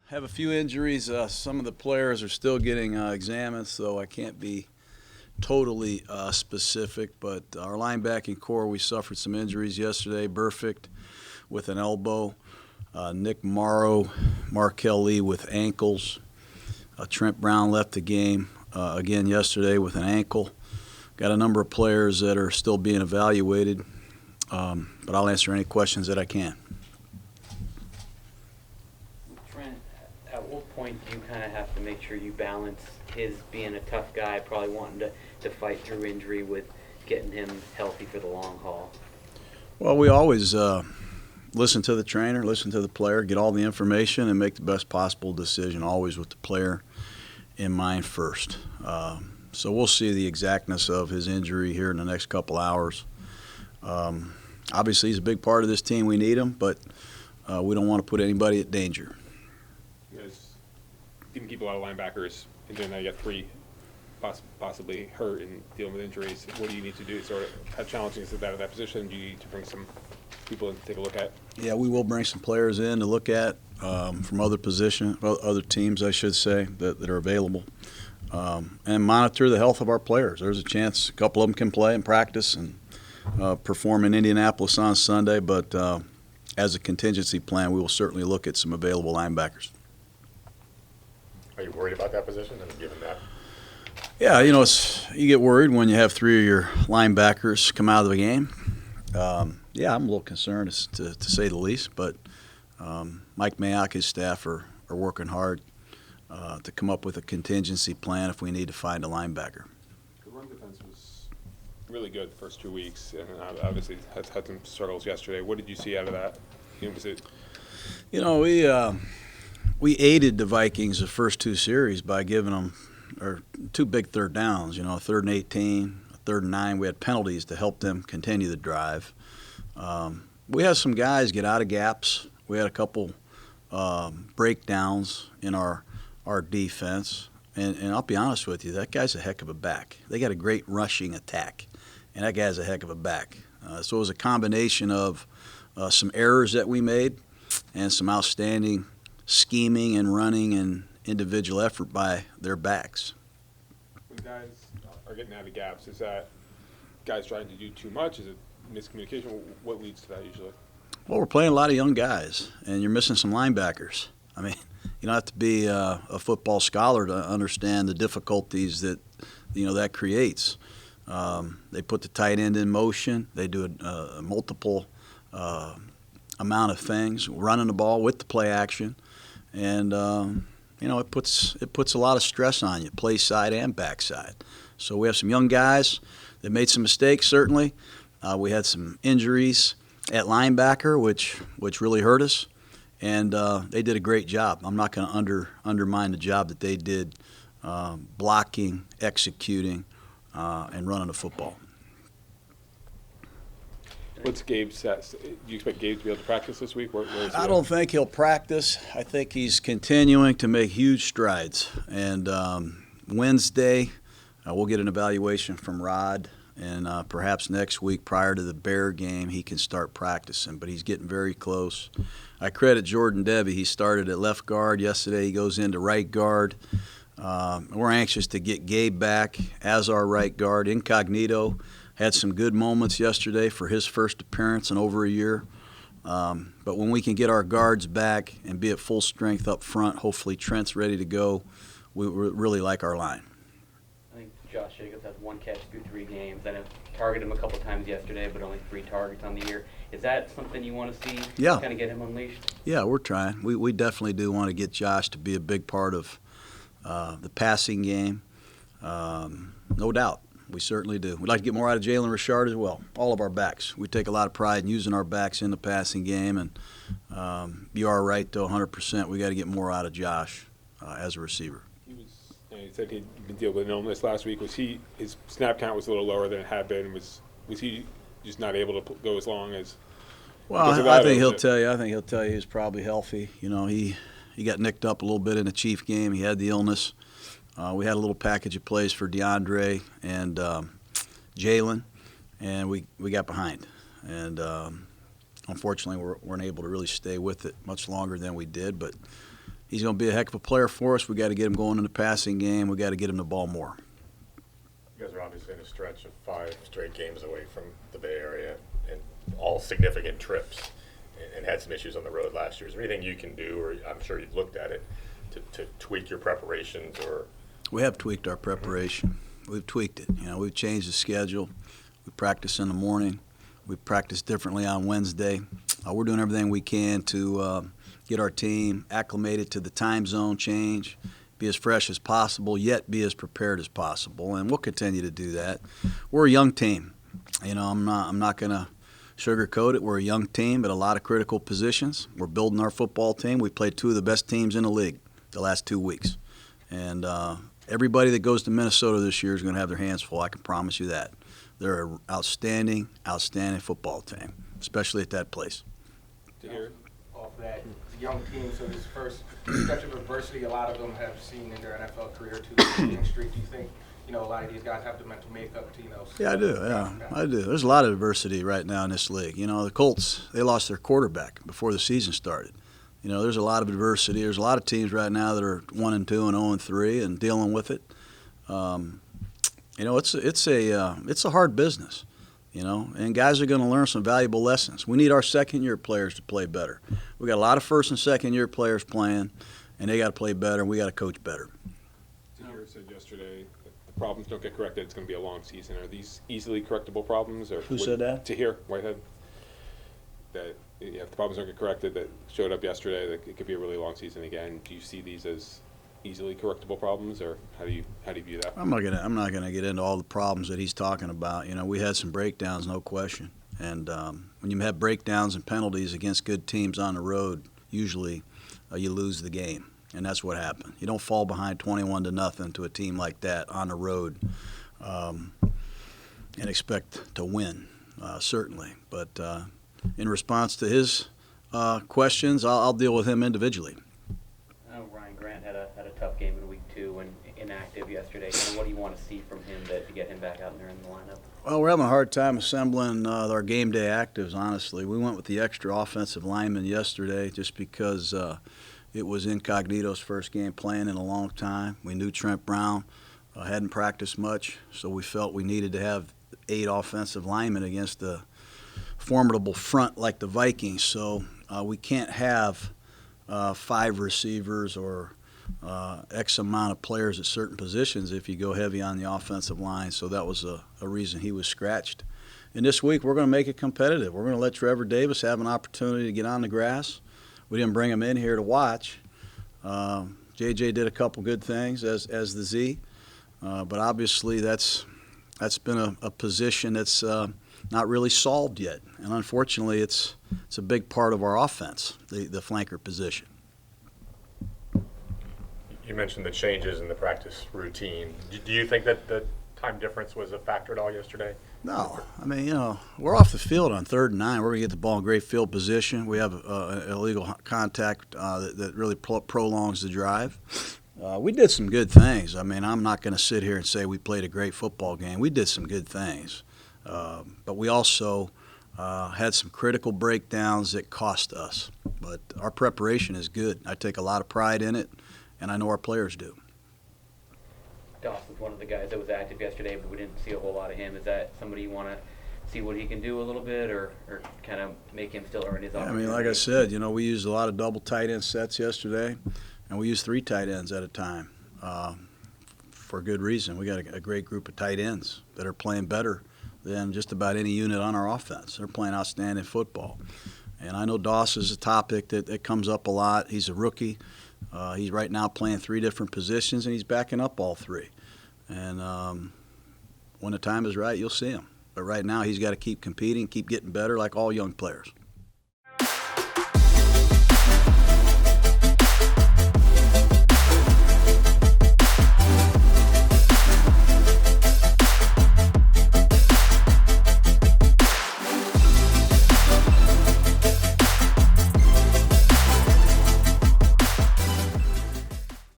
have a few injuries. Some of the players are still getting examined, so I can't be totally specific. But our linebacking core, we suffered some injuries yesterday. Burfict with an elbow, Nick Morrow, Markel Lee with ankles. Trent Brown left the game again yesterday with an ankle. Got a number of players that are still being evaluated, but I'll answer any questions that I can. Trent, at what point do you kind of have to make sure you balance his being a tough guy, probably wanting to fight through injury, with getting him healthy for the long haul? Well, we always listen to the trainer, listen to the player, get all the information, and make the best possible decision, always with the player in mind first. So we'll see the exactness of his injury here in the next couple hours. Obviously, he's a big part of this team. We need him, but we don't want to put anybody at danger. You guys didn't keep a lot of linebackers, and then now you got three possibly hurt and dealing with injuries. What do you need to do? Sort of how challenging is that at that position? Do you need to bring some people in to take a look at? Yeah, we will bring some players in to look at from other teams, I should say, that are available, and monitor the health of our players. There's a chance a couple of them can play and practice and perform in Indianapolis on Sunday, but as a contingency plan, we will certainly look at some available linebackers. Are you worried about that position and given that? Yeah, you get worried when you have three of your linebackers come out of the game. Yeah, I'm a little concerned, to say the least, but Mike Mayock, his staff are working hard to come up with a contingency plan if we need to find a linebacker. The run defense was really good the first 2 weeks, and obviously had some struggles yesterday. What did you see out of that? We aided the Vikings the first two series by giving them two big third downs, 3rd and 18, 3rd and 9. We had penalties to help them continue the drive. We had some guys get out of gaps. We had a couple breakdowns in our defense. And I'll be honest with you, that guy's a heck of a back. They got a great rushing attack, and that guy's a heck of a back. So it was a combination of some errors that we made and some outstanding scheming and running and individual effort by their backs. When guys are getting out of gaps, is that guys trying to do too much? Is it miscommunication? What leads to that usually? Well, we're playing a lot of young guys, and you're missing some linebackers. I mean, you don't have to be a football scholar to understand the difficulties that that creates. They put the tight end in motion. They do a multiple amount of things, running the ball with the play action, and it puts a lot of stress on you, play side and backside. So we have some young guys that made some mistakes. Certainly, we had some injuries at linebacker, which really hurt us. And they did a great job. I'm not going to undermine the job that they did blocking, executing, and running the football. What's Gabe's stats? Do you expect Gabe to be able to practice this week? Where is he I at? don't think he'll practice. I think he's continuing to make huge strides. And Wednesday, we'll get an evaluation from Rod. And perhaps next week, prior to the Bear game, he can start practicing. But he's getting very close. I credit Jordan Debbie. He started at left guard. Yesterday he goes into right guard. We're anxious to get Gabe back as our right guard. Incognito had some good moments yesterday for his first appearance in over a year. But when we can get our guards back and be at full strength up front, hopefully Trent's ready to go, we really like our line. I think Josh Jacobs has one catch through 3 games. I know targeted him a couple times yesterday, but only 3 targets on the year. Is that something you want to see? Yeah. Kind of get him unleashed? Yeah, we're trying. We definitely do want to get Josh to be a big part of the passing game. No doubt. We certainly do. We'd like to get more out of Jalen Richard as well, all of our backs. We take a lot of pride in using our backs in the passing game, and you are right, though, 100%. We got to get more out of Josh as a receiver. He said he'd been dealing with an illness last week. His snap count was a little lower than it had been. Was he just not able to go as long as? Well, I think he'll tell you. I think he'll tell you he's probably healthy. He got nicked up a little bit in the Chief game. He had the illness. We had a little package of plays for DeAndre and Jalen, and we got behind. And unfortunately, we weren't able to really stay with it much longer than we did. But He's going to be a heck of a player for us. We got to get him going in the passing game. We got to get him the ball more. You guys are obviously in a stretch of 5 straight games away from the Bay Area and all significant trips and had some issues on the road last year. Is there anything you can do, or I'm sure you've looked at it, to tweak your preparations? Or We have tweaked our preparation. We've tweaked it. We've changed the schedule. We practice in the morning. We practice differently on Wednesday. We're doing everything we can to get our team acclimated to the time zone change, be as fresh as possible, yet be as prepared as possible, and we'll continue to do that. We're a young team. I'm not going to sugarcoat it. We're a young team at a lot of critical positions. We're building our football team. We played 2 of the best teams in the league the last 2 weeks, and everybody that goes to Minnesota this year is going to have their hands full. I can promise you that. They're an outstanding football team, especially at that place. To hear. Off that young team, so this first stretch of adversity, a lot of them have seen in their NFL career 2 winning streak. Do you think, a lot of these guys have the mental makeup to, Yeah, I do. Yeah, I do. There's a lot of adversity right now in this league. The Colts, they lost their quarterback before the season started. There's a lot of adversity. There's a lot of teams right now that are 1-2 and 0-3 and dealing with it. It's a hard business. And guys are going to learn some valuable lessons. We need our second-year players to play better. We got a lot of first- and second-year players playing, and they got to play better, and we got to coach better. Tahir said yesterday that the problems don't get corrected, it's going to be a long season. Are these easily correctable problems? Or Who said that? Tahir Whitehead. That if the problems don't get corrected that showed up yesterday, that it could be a really long season again. Do you see these as easily correctable problems, or how do you view that? I'm not gonna get into all the problems that he's talking about. We had some breakdowns, no question. And when you have breakdowns and penalties against good teams on the road, usually you lose the game, and that's what happened. You don't fall behind 21-0 to a team like that on the road and expect to win, certainly. But in response to his questions, I'll deal with him individually. I know Ryan Grant had a tough game in week 2 and inactive yesterday. What do you want to see from him to get him back out there in the lineup? Well, we're having a hard time assembling our game day actives, honestly. We went with the extra offensive lineman yesterday just because it was Incognito's first game playing in a long time. We knew Trent Brown hadn't practiced much, so we felt we needed to have 8 offensive linemen against a formidable front like the Vikings. So we can't have 5 receivers or X amount of players at certain positions if you go heavy on the offensive line. So that was a reason he was scratched. And this week we're going to make it competitive. We're going to let Trevor Davis have an opportunity to get on the grass. We didn't bring him in here to watch. JJ did a couple good things as the Z, but obviously that's been a position that's not really solved yet. And unfortunately, it's a big part of our offense, the flanker position. you mentioned the changes in the practice routine. Do you think that the time difference was a factor at all yesterday? No. I mean, we're off the field on 3rd and 9. We're going to get the ball in great field position. We have illegal contact that really prolongs the drive. We did some good things. I mean, I'm not going to sit here and say we played a great football game. We did some good things. But we also had some critical breakdowns that cost us. But our preparation is good. I take a lot of pride in it, and I know our players do. Dawson's one of the guys that was active yesterday, but we didn't see a whole lot of him. Is that somebody you want to see what he can do a little bit, or kind of make him still earn his opportunity? I mean, like I said, we used a lot of double tight end sets yesterday, and we used 3 tight ends at a time for good reason. We got a great group of tight ends that are playing better than just about any unit on our offense. They're playing outstanding football. And I know Doss is a topic that comes up a lot. He's a rookie. He's right now playing 3 different positions, and he's backing up all 3. And when the time is right, you'll see him. But right now, he's got to keep competing, keep getting better like all young players.